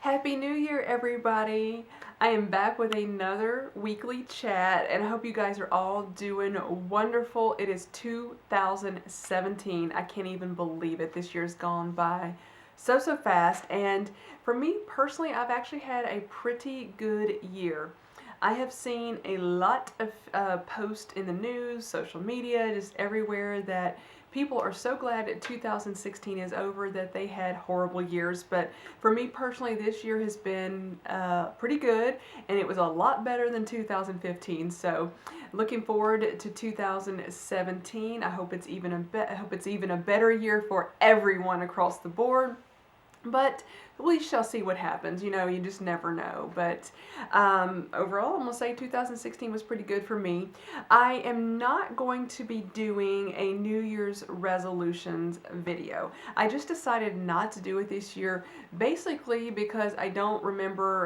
Happy New Year, everybody! I am back with another weekly chat, and I hope you guys are all doing wonderful. It is 2017. I can't even believe it. This year's gone by so fast, and for me personally, I've actually had a pretty good year. I have seen a lot of posts in the news, social media, just everywhere that people are so glad that 2016 is over, that they had horrible years. But for me personally, this year has been pretty good, and it was a lot better than 2015. So looking forward to 2017. I hope it's even a better year for everyone across the board. But we shall see what happens. You know, you just never know. But overall, I'm going to say 2016 was pretty good for me. I am not going to be doing a New Year's resolutions video. I just decided not to do it this year, basically because I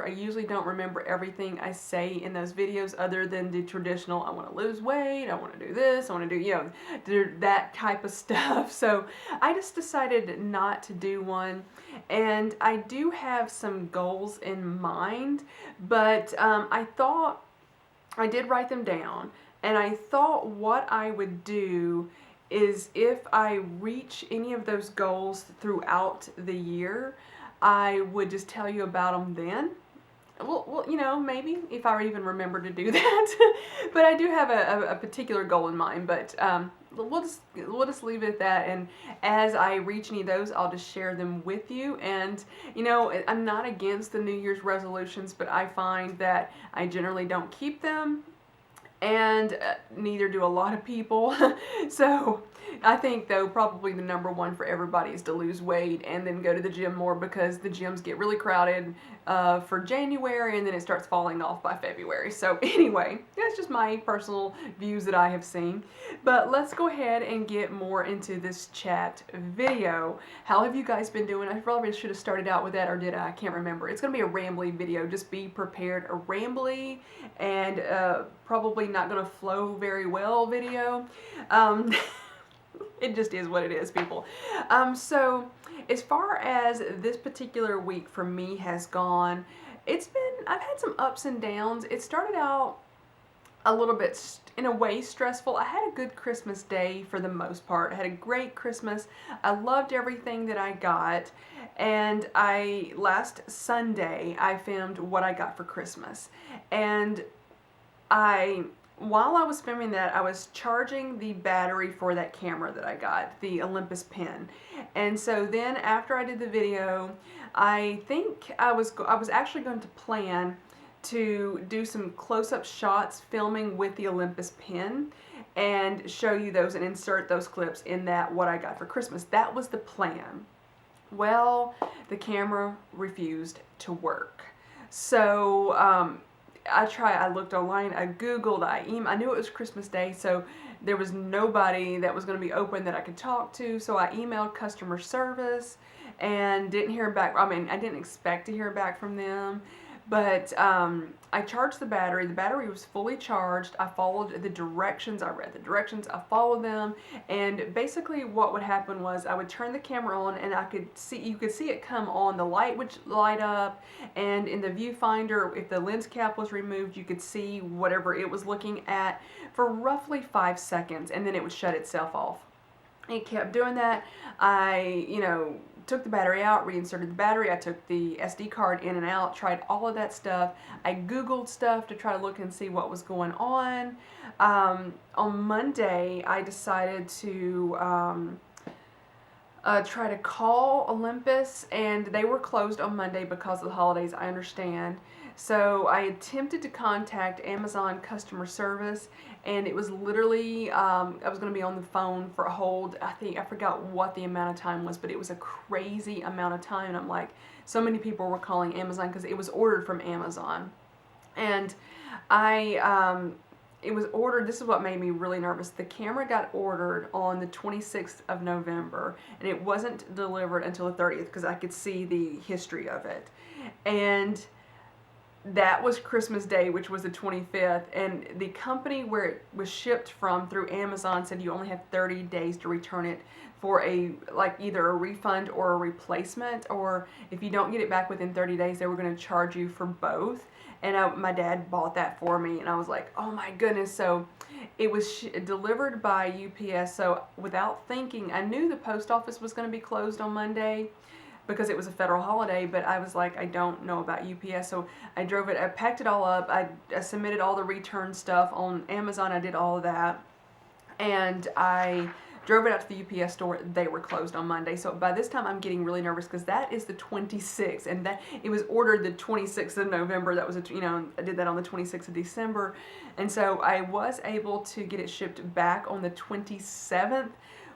usually don't remember everything I say in those videos, other than the traditional, I want to lose weight, I want to do this, I want to do, that type of stuff. So I just decided not to do one. And I do have some goals in mind, but I did write them down, and I thought what I would do is, if I reach any of those goals throughout the year, I would just tell you about them then. Well, maybe if I even remember to do that. But I do have a particular goal in mind, but we'll just leave it at that, and as I reach any of those, I'll just share them with you. And I'm not against the New Year's resolutions, but I find that I generally don't keep them, and neither do a lot of people. So I think, though, probably the number one for everybody is to lose weight and then go to the gym more, because the gyms get really crowded for January, and then it starts falling off by February. So anyway, that's just my personal views that I have seen. But let's go ahead and get more into this chat video. How have you guys been doing? I probably should have started out with that, or did I? I can't remember. It's going to be a rambly video. Just be prepared. A rambly and probably not going to flow very well video. It just is what it is, people. So as far as this particular week for me has gone, I've had some ups and downs. It started out a little bit, in a way, stressful. I had a good Christmas day for the most part. I had a great Christmas. I loved everything that I got. And last Sunday, I filmed what I got for Christmas. And while I was filming that, I was charging the battery for that camera that I got, the Olympus Pen. And so then after I did the video, I think I was actually going to plan to do some close-up shots filming with the Olympus Pen and show you those and insert those clips in that what I got for Christmas. That was the plan. Well, the camera refused to work. So I looked online, I Googled, I knew it was Christmas Day, so there was nobody that was going to be open that I could talk to, so I emailed customer service and didn't hear back. I mean, I didn't expect to hear back from them, but I charged the battery. The battery was fully charged. I followed the directions. I read the directions. I followed them, and basically what would happen was I would turn the camera on, and you could see it come on. The light would light up, and in the viewfinder, if the lens cap was removed, you could see whatever it was looking at for roughly 5 seconds, and then it would shut itself off. It kept doing that. I, took the battery out, reinserted the battery. I took the SD card in and out, tried all of that stuff. I Googled stuff to try to look and see what was going on. On Monday, I decided to try to call Olympus, and they were closed on Monday because of the holidays, I understand. So I attempted to contact Amazon customer service, and it was literally, I was going to be on the phone for a hold. I forgot what the amount of time was, but it was a crazy amount of time. And I'm like, so many people were calling Amazon because it was ordered from Amazon. And it was ordered, this is what made me really nervous. The camera got ordered on the 26th of November, and it wasn't delivered until the 30th, because I could see the history of it. And that was Christmas Day, which was the 25th, and the company where it was shipped from through Amazon said you only have 30 days to return it for a, like, either a refund or a replacement, or if you don't get it back within 30 days, they were going to charge you for both. And my dad bought that for me, and I was like, oh my goodness. So it was delivered by UPS. So without thinking, I knew the post office was going to be closed on Monday because it was a federal holiday, but I was like, I don't know about UPS. So I drove it, I packed it all up, I submitted all the return stuff on Amazon, I did all of that, and I drove it out to the UPS store. They were closed on Monday. So by this time I'm getting really nervous because that is the 26th, and that it was ordered the 26th of November. That was, I did that on the 26th of December. And so I was able to get it shipped back on the 27th,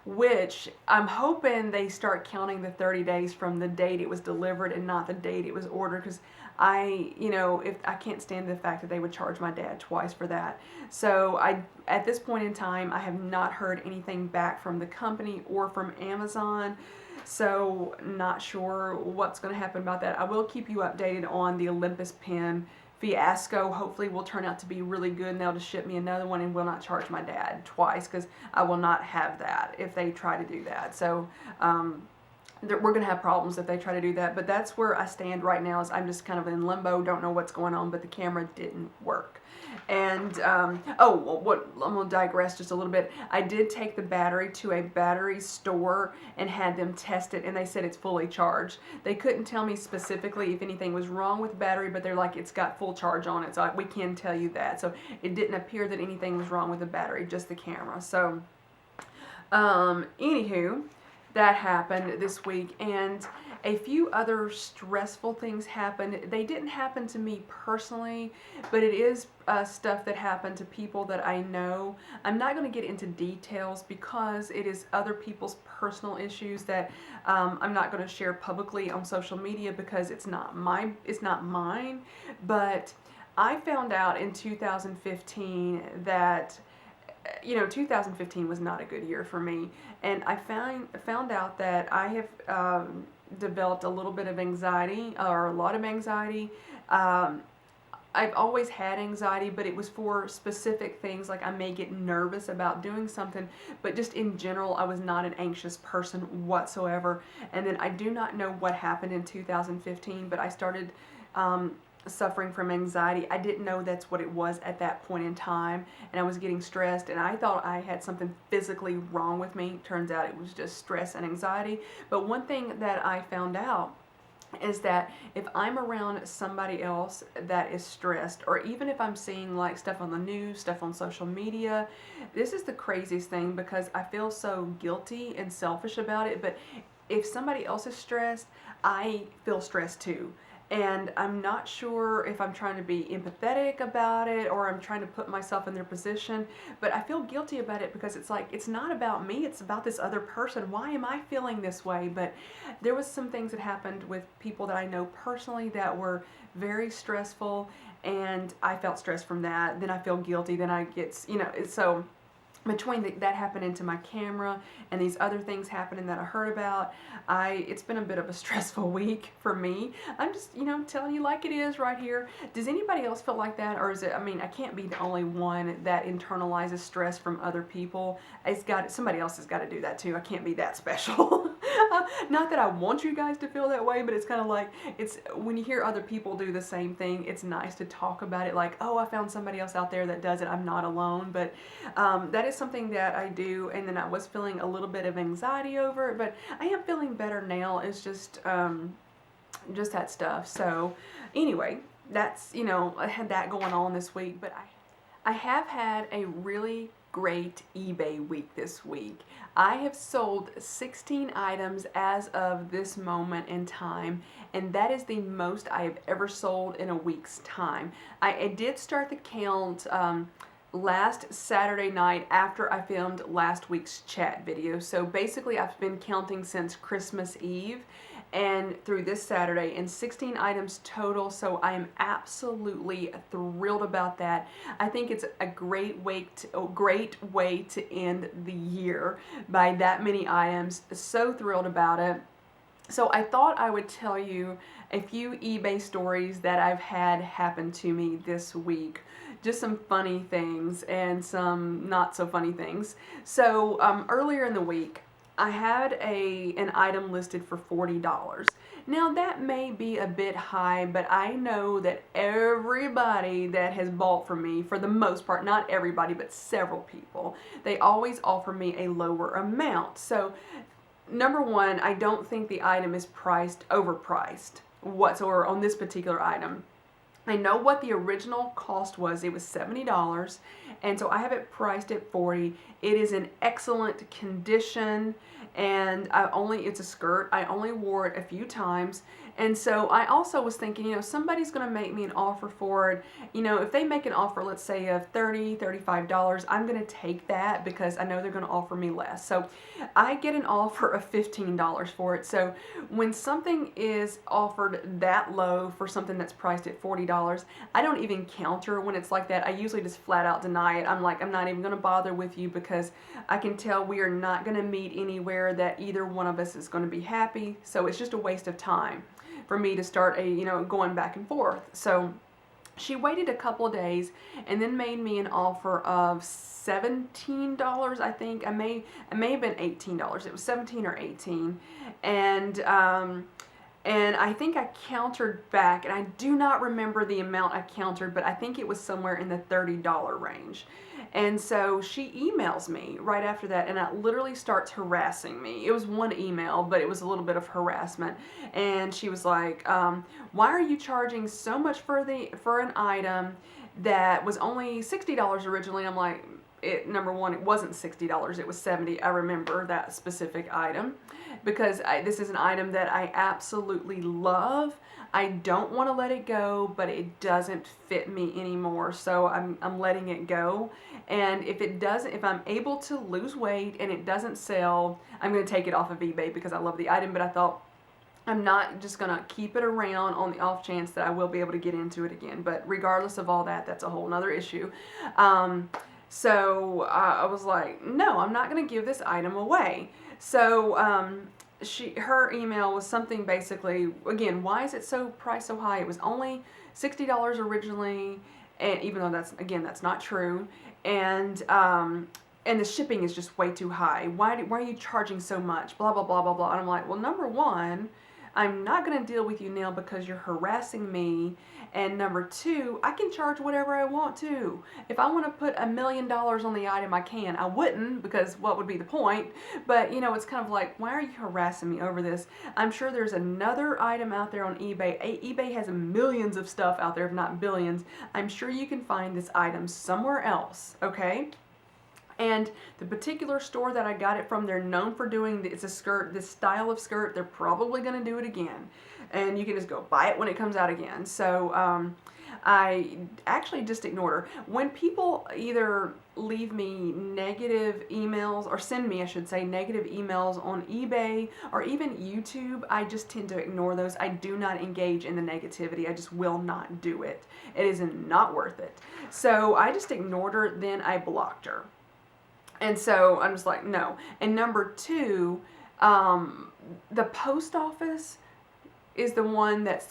which I'm hoping they start counting the 30 days from the date it was delivered and not the date it was ordered, because if I can't stand the fact that they would charge my dad twice for that. So at this point in time, I have not heard anything back from the company or from Amazon. So not sure what's going to happen about that. I will keep you updated on the Olympus pen fiasco. Hopefully will turn out to be really good, and they'll just ship me another one and will not charge my dad twice, because I will not have that if they try to do that. So we're going to have problems if they try to do that. But that's where I stand right now, is I'm just kind of in limbo, don't know what's going on, but the camera didn't work. And I'm going to digress just a little bit. I did take the battery to a battery store and had them test it, and they said it's fully charged. They couldn't tell me specifically if anything was wrong with the battery, but they're like, it's got full charge on it, so we can tell you that. So it didn't appear that anything was wrong with the battery, just the camera. So anywho, that happened this week, and a few other stressful things happened. They didn't happen to me personally, but it is stuff that happened to people that I know. I'm not going to get into details because it is other people's personal issues that I'm not going to share publicly on social media because it's not mine. But I found out in 2015 that 2015 was not a good year for me, and I found out that I have developed a little bit of anxiety, or a lot of anxiety. I've always had anxiety, but it was for specific things, like I may get nervous about doing something, but just in general, I was not an anxious person whatsoever. And then I do not know what happened in 2015, but I started suffering from anxiety. I didn't know that's what it was at that point in time, and I was getting stressed, and I thought I had something physically wrong with me. Turns out it was just stress and anxiety. But one thing that I found out is that if I'm around somebody else that is stressed, or even if I'm seeing like stuff on the news, stuff on social media, this is the craziest thing, because I feel so guilty and selfish about it, but if somebody else is stressed, I feel stressed too. And I'm not sure if I'm trying to be empathetic about it, or I'm trying to put myself in their position, but I feel guilty about it because it's like, it's not about me, it's about this other person. Why am I feeling this way? But there was some things that happened with people that I know personally that were very stressful, and I felt stressed from that. Then I feel guilty, then I get, so between that happening to my camera and these other things happening that I heard about, it's been a bit of a stressful week for me. I'm just, telling you like it is right here. Does anybody else feel like that? Or is it, I can't be the only one that internalizes stress from other people. Somebody else has got to do that too. I can't be that special. Not that I want you guys to feel that way, but it's kind of like, it's when you hear other people do the same thing, it's nice to talk about it, like, oh, I found somebody else out there that does it, I'm not alone. But that is something that I do, and then I was feeling a little bit of anxiety over it, but I am feeling better now. It's just that stuff. So anyway, that's, I had that going on this week, but I have had a really great eBay week this week. I have sold 16 items as of this moment in time, and that is the most I have ever sold in a week's time. I did start the count last Saturday night after I filmed last week's chat video. So basically I've been counting since Christmas Eve and through this Saturday, and 16 items total, so I am absolutely thrilled about that. I think it's a great way to end the year by that many items. So thrilled about it. So I thought I would tell you a few eBay stories that I've had happen to me this week. Just some funny things and some not so funny things. So earlier in the week, I had an item listed for $40. Now that may be a bit high, but I know that everybody that has bought from me, for the most part, not everybody, but several people, they always offer me a lower amount. So number one, I don't think the item is overpriced whatsoever on this particular item. I know what the original cost was. It was $70, and so I have it priced at $40. It is in excellent condition, and it's a skirt. I only wore it a few times. And so I also was thinking, somebody's going to make me an offer for it. If they make an offer, let's say of $30, $35, I'm going to take that because I know they're going to offer me less. So I get an offer of $15 for it. So when something is offered that low for something that's priced at $40, I don't even counter when it's like that. I usually just flat out deny it. I'm like, I'm not even going to bother with you because I can tell we are not going to meet anywhere that either one of us is going to be happy. So it's just a waste of time for me to start going back and forth. So she waited a couple of days and then made me an offer of $17, I think. It may have been $18. It was $17 or $18. And I think I countered back, and I do not remember the amount I countered, but I think it was somewhere in the $30 range. And so she emails me right after that, and it literally starts harassing me. It was one email, but it was a little bit of harassment. And she was like, why are you charging so much for an item that was only $60 originally? I'm like, number one, it wasn't $60, it was $70. I remember that specific item because this is an item that I absolutely love. I don't want to let it go, but it doesn't fit me anymore, so I'm letting it go. And if I'm able to lose weight and it doesn't sell, I'm going to take it off of eBay because I love the item, but I thought, I'm not just going to keep it around on the off chance that I will be able to get into it again. But regardless of all that, that's a whole nother issue. So I was like, no, I'm not going to give this item away. So her email was something basically, again, why is it priced so high? It was only $60 originally, and even though that's not true. And the shipping is just way too high. Why are you charging so much? Blah, blah, blah, blah, blah. And I'm like, well, number one, I'm not going to deal with you now because you're harassing me. And number two, I can charge whatever I want to. If I want to put $1 million on the item, I can. I wouldn't because what would be the point? But, it's kind of like, why are you harassing me over this? I'm sure there's another item out there on eBay. eBay has millions of stuff out there, if not billions. I'm sure you can find this item somewhere else, okay? And the particular store that I got it from, they're known for doing, it's a skirt, this style of skirt, they're probably going to do it again. And you can just go buy it when it comes out again. So I actually just ignored her. When people either leave me negative emails, or send me, I should say, negative emails on eBay or even YouTube, I just tend to ignore those. I do not engage in the negativity. I just will not do it. It is not worth it. So I just ignored her, then I blocked her. And so I'm just like, no. And number two, the post office is the one that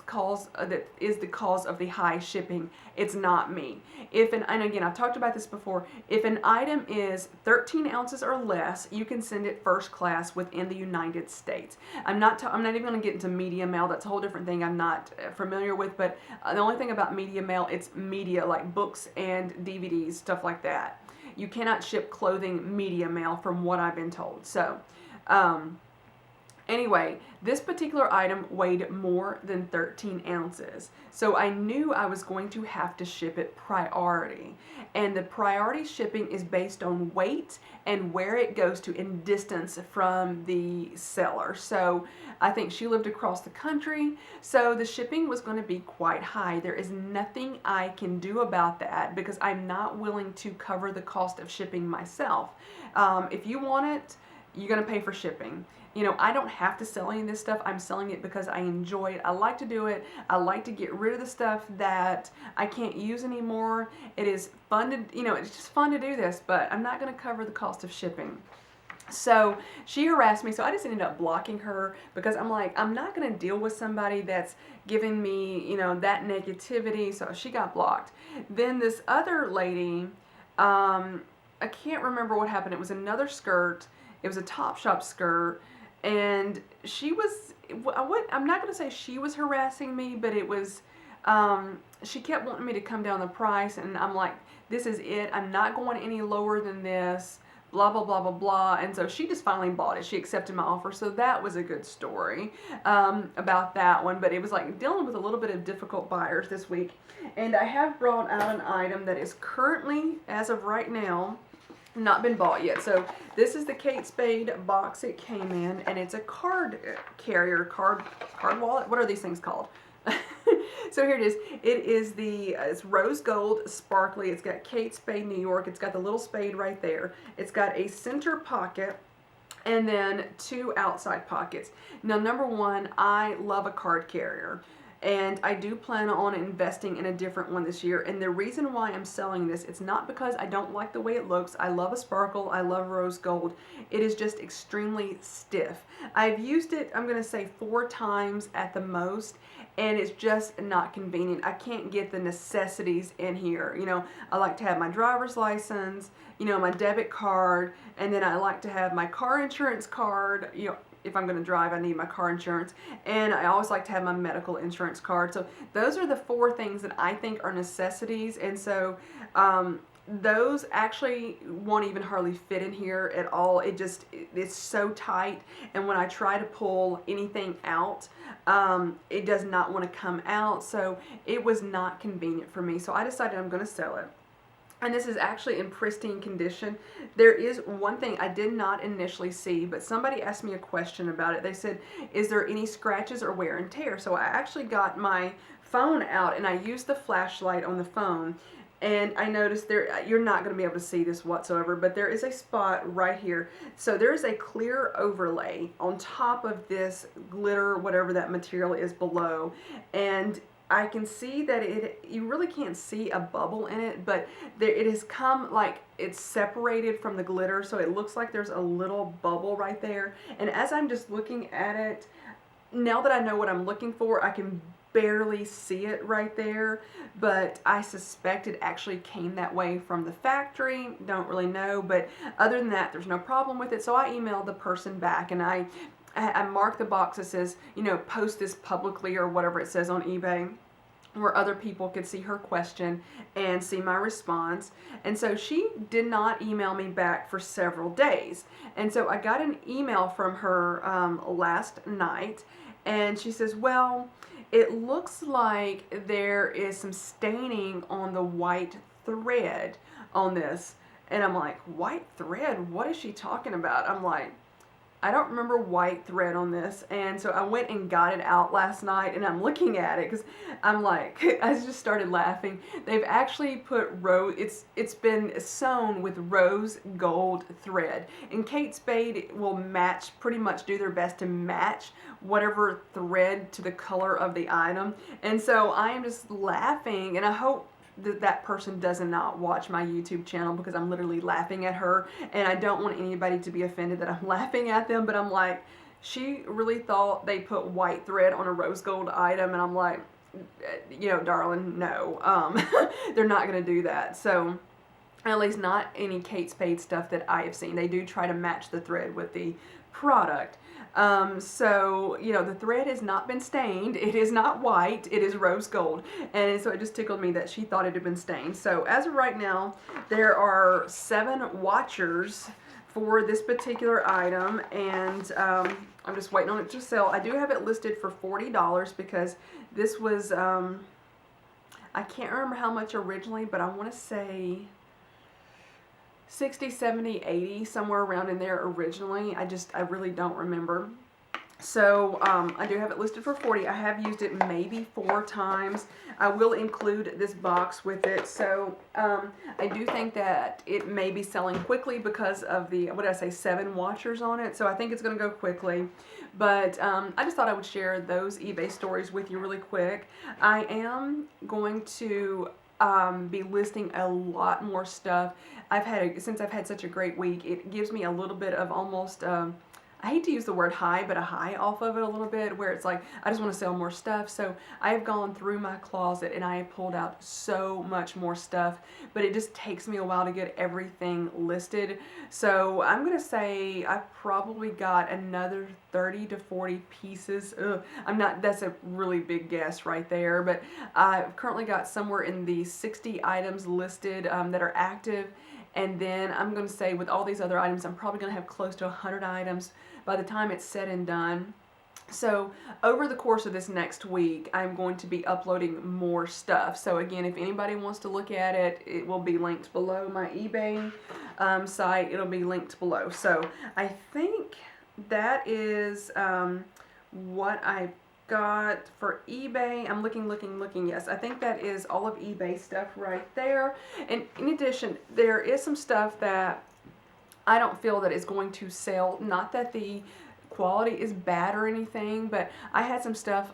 is the cause of the high shipping. It's not me. And again, I've talked about this before, if an item is 13 ounces or less, you can send it first class within the United States. I'm not even going to get into media mail. That's a whole different thing I'm not familiar with, but the only thing about media mail, it's media like books and DVDs, stuff like that. You cannot ship clothing media mail from what I've been told. So, anyway, this particular item weighed more than 13 ounces. So I knew I was going to have to ship it priority. And the priority shipping is based on weight and where it goes to in distance from the seller. So I think she lived across the country, so the shipping was going to be quite high. There is nothing I can do about that because I'm not willing to cover the cost of shipping myself. If you want it, you're going to pay for shipping. I don't have to sell any of this stuff. I'm selling it because I enjoy it. I like to do it. I like to get rid of the stuff that I can't use anymore. It is fun to, it's just fun to do this, but I'm not going to cover the cost of shipping. So she harassed me, so I just ended up blocking her because I'm like, I'm not going to deal with somebody that's giving me, you know, that negativity. So she got blocked. Then this other lady, I can't remember what happened. It was another skirt. It was a Topshop skirt, and she was, I'm not going to say she was harassing me, but it was, she kept wanting me to come down the price, and I'm like, this is it. I'm not going any lower than this, blah, blah, blah, blah, blah. And so she just finally bought it. She accepted my offer. So that was a good story about that one. But it was like dealing with a little bit of difficult buyers this week. And I have brought out an item that is currently, as of right now, not been bought yet. So this is the Kate Spade box it came in, and it's a card carrier, card wallet. What are these things called? So here it is. It is it's rose gold, sparkly. It's got Kate Spade, New York. It's got the little spade right there. It's got a center pocket and then 2 outside pockets. Now, number one, I love a card carrier, and I do plan on investing in a different one this year. And the reason why I'm selling this, it's not because I don't like the way it looks. I love a sparkle. I love rose gold. It is just extremely stiff. I've used it, I'm going to say 4 times at the most, and it's just not convenient. I can't get the necessities in here. You know, I like to have my driver's license, you know, my debit card, and then I like to have my car insurance card. You know, if I'm going to drive, I need my car insurance, and I always like to have my medical insurance card. So those are the 4 things that I think are necessities, and so those actually won't even hardly fit in here at all. It's so tight, and when I try to pull anything out, it does not want to come out, so it was not convenient for me. So I decided I'm going to sell it. And this is actually in pristine condition. There is one thing I did not initially see, but somebody asked me a question about it. They said, is there any scratches or wear and tear? So I actually got my phone out and I used the flashlight on the phone, and I noticed there, you're not going to be able to see this whatsoever, but there is a spot right here. So there is a clear overlay on top of this glitter, whatever that material is below, and I can see that you really can't see a bubble in it, but it has come, like, it's separated from the glitter, so it looks like there's a little bubble right there. And as I'm just looking at it, now that I know what I'm looking for, I can barely see it right there, but I suspect it actually came that way from the factory. Don't really know, but other than that, there's no problem with it. So I emailed the person back, and I marked the box that says, you know, post this publicly or whatever it says on eBay, where other people could see her question and see my response. And so she did not email me back for several days. And so I got an email from her last night, and she says, well, it looks like there is some staining on the white thread on this. And I'm like, white thread? What is she talking about? I'm like, I don't remember white thread on this. And so I went and got it out last night, and I'm looking at it because I'm like, I just started laughing. They've actually put it's been sewn with rose gold thread. And Kate Spade will pretty much do their best to match whatever thread to the color of the item. And so I am just laughing, and I hope that person does not watch my YouTube channel because I'm literally laughing at her, and I don't want anybody to be offended that I'm laughing at them, but I'm like, she really thought they put white thread on a rose gold item, and I'm like, you know, darling, no, they're not going to do that. So at least not any Kate Spade stuff that I have seen. They do try to match the thread with the product. So, you know, the thread has not been stained. It is not white. It is rose gold. And so it just tickled me that she thought it had been stained. So as of right now, there are 7 watchers for this particular item, and I'm just waiting on it to sell. I do have it listed for $40 because this was, I can't remember how much originally, but I want to say 60, 70, 80, somewhere around in there originally. I really don't remember. So I do have it listed for $40. I have used it maybe 4 times. I will include this box with it. So I do think that it may be selling quickly because of the, what did I say, 7 watchers on it. So I think it's going to go quickly. But I just thought I would share those eBay stories with you really quick. I am going to be listing a lot more stuff. Since I've had such a great week, it gives me a little bit of almost, I hate to use the word high, but a high off of it a little bit, where it's like, I just want to sell more stuff. So I have gone through my closet and I have pulled out so much more stuff, but it just takes me a while to get everything listed. So I'm going to say I've probably got another 30 to 40 pieces. That's a really big guess right there, but I've currently got somewhere in the 60 items listed that are active. And then I'm going to say with all these other items, I'm probably going to have close to 100 items by the time it's said and done. So over the course of this next week, I'm going to be uploading more stuff. So again, if anybody wants to look at it, it will be linked below. My eBay site, it'll be linked below. So I think that is what I've got for eBay. I'm looking. Yes, I think that is all of eBay stuff right there. And in addition, there is some stuff that I don't feel that is going to sell. Not that the quality is bad or anything, but I had some stuff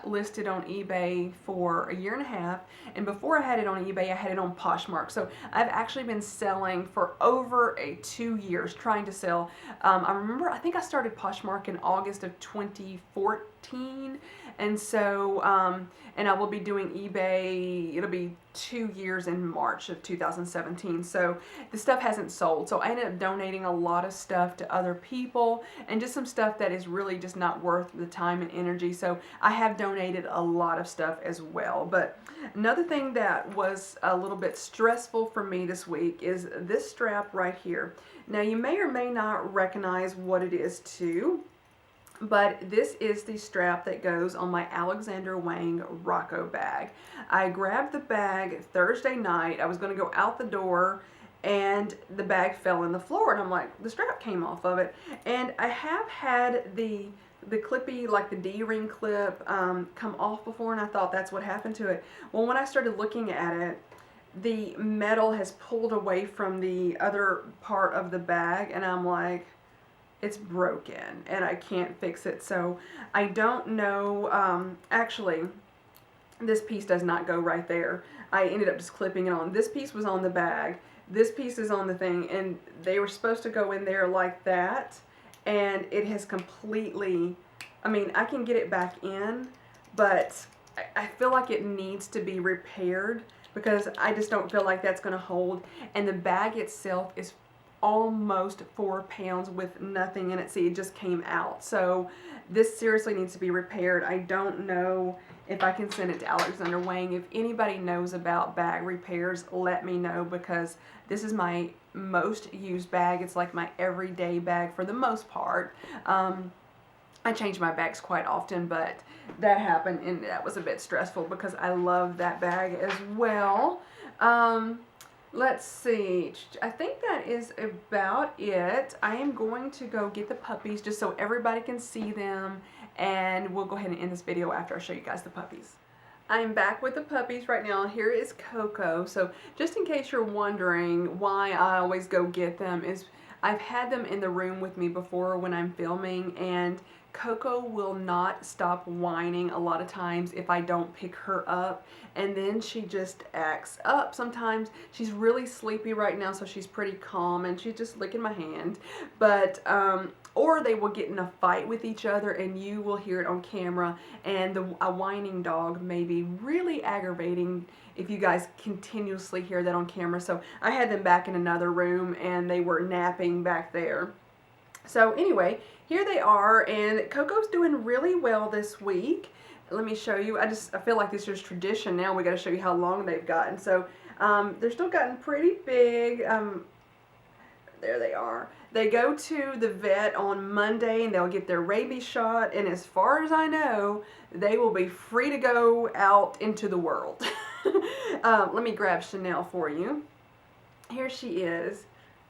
listed on eBay for a year and a half, and before I had it on eBay, I had it on Poshmark. So I've actually been selling for over 2 years, trying to sell. I think I started Poshmark in August of 2014, and so and I will be doing eBay, it'll be 2 years in March of 2017. So the stuff hasn't sold, so I ended up donating a lot of stuff to other people, and just some stuff that is really just not worth the time and energy. So I have donated a lot of stuff as well. But another thing that was a little bit stressful for me this week is this strap right here. Now you may or may not recognize what it is too, but this is the strap that goes on my Alexander Wang Rocco bag. I grabbed the bag Thursday night. I was going to go out the door and the bag fell in the floor, and I'm like, the strap came off of it. And I have had the clippy, like the D-ring clip, come off before, and I thought that's what happened to it. Well, when I started looking at it, the metal has pulled away from the other part of the bag, and I'm like, it's broken and I can't fix it. So I don't know. Actually, this piece does not go right there. I ended up just clipping it on. This piece was on the bag. This piece is on the thing, and they were supposed to go in there like that, and it has completely, I mean, I can get it back in, but I feel like it needs to be repaired because I just don't feel like that's going to hold. And the bag itself is almost 4 pounds with nothing in it. See, it just came out. So this seriously needs to be repaired. I don't know if I can send it to Alexander Wang. If anybody knows about bag repairs, let me know, because this is my most used bag. It's like my everyday bag for the most part. I change my bags quite often, but that happened and that was a bit stressful because I love that bag as well. Let's see, I think that is about it. I am going to go get the puppies just so everybody can see them, and we'll go ahead and end this video after I show you guys the puppies. I'm back with the puppies right now. Here is Coco. So just in case you're wondering why I always go get them, is I've had them in the room with me before when I'm filming, and Coco will not stop whining a lot of times if I don't pick her up, and then she just acts up. Sometimes she's really sleepy right now, so she's pretty calm and she's just licking my hand, but or they will get in a fight with each other and you will hear it on camera, and a whining dog may be really aggravating if you guys continuously hear that on camera. So I had them back in another room and they were napping back there. So anyway, here they are, and Coco's doing really well this week. Let me show you. I feel like this is tradition now. We got to show you how long they've gotten. So they're still gotten pretty big. There they are. They go to the vet on Monday and they'll get their rabies shot, and as far as I know, they will be free to go out into the world. Let me grab Chanel for you. Here she is.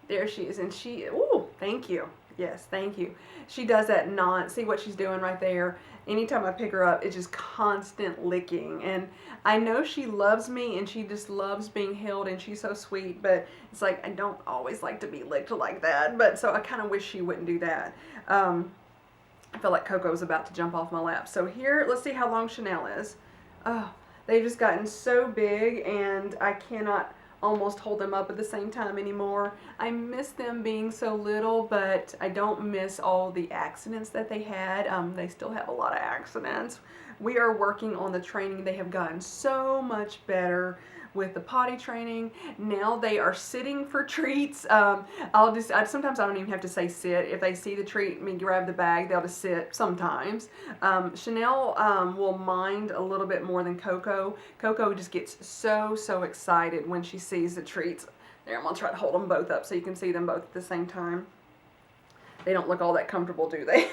There she is, and she, ooh, thank you. Yes, thank you. She does that see what she's doing right there. Anytime I pick her up, it's just constant licking. And I know she loves me and she just loves being held, and she's so sweet, but it's like I don't always like to be licked like that. But so I kind of wish she wouldn't do that. I feel like Coco's about to jump off my lap. So here, let's see how long Chanel is. Oh, They've just gotten so big, and I cannot almost hold them up at the same time anymore. I miss them being so little, but I don't miss all the accidents that they had. They still have a lot of accidents. We are working on the training. They have gotten so much better with the potty training. Now they are sitting for treats. Sometimes I don't even have to say sit. If they see the treat, me grab the bag, they'll just sit sometimes. Chanel will mind a little bit more than Coco. Coco just gets so excited when she sees the treats. There, I'm gonna try to hold them both up so you can see them both at the same time. They don't look all that comfortable, do they?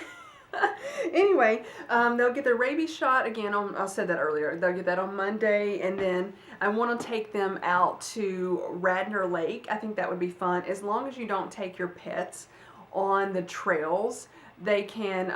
Anyway, they'll get their rabies shot again on, I said that earlier, they'll get that on Monday, and then I want to take them out to Radnor Lake. I think that would be fun, as long as you don't take your pets on the trails. They can,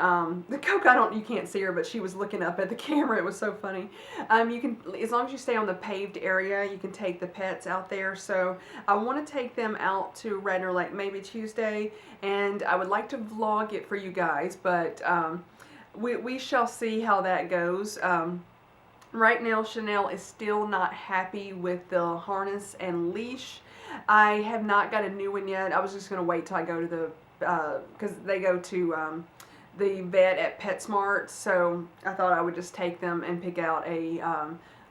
the Coke, you can't see her, but she was looking up at the camera. It was so funny. You can, as long as you stay on the paved area, you can take the pets out there. So I want to take them out to Radnor Lake maybe Tuesday, and I would like to vlog it for you guys, but we shall see how that goes. Right now, Chanel is still not happy with the harness and leash. I have not got a new one yet. I was just going to wait till I go to the because they go to the vet at PetSmart, so I thought I would just take them and pick out a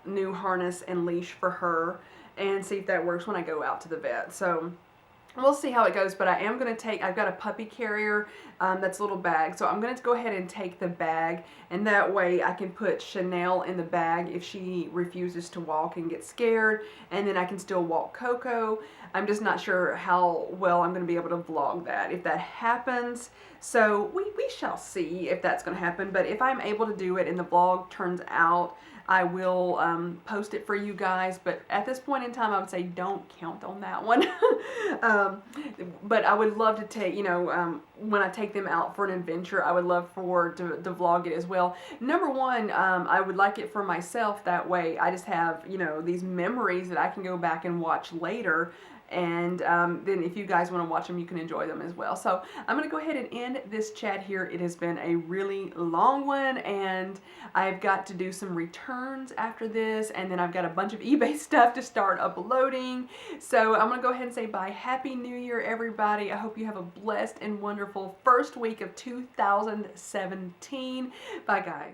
new harness and leash for her and see if that works when I go out to the vet. So we'll see how it goes, but I am going to take, I've got a puppy carrier that's a little bag, so I'm going to go ahead and take the bag, and that way I can put Chanel in the bag if she refuses to walk and gets scared, and then I can still walk Coco. I'm just not sure how well I'm going to be able to vlog that if that happens, so we shall see if that's going to happen. But if I'm able to do it and the vlog turns out, I will post it for you guys, but at this point in time I would say don't count on that one. But I would love to take, when I take them out for an adventure, I would love to vlog it as well. Number one, I would like it for myself. That way I just have, these memories that I can go back and watch later. And then if you guys want to watch them, you can enjoy them as well. So I'm going to go ahead and end this chat here. It has been a really long one, and I've got to do some returns after this, and then I've got a bunch of eBay stuff to start uploading. So I'm going to go ahead and say bye. Happy New Year, everybody. I hope you have a blessed and wonderful first week of 2017. Bye, guys.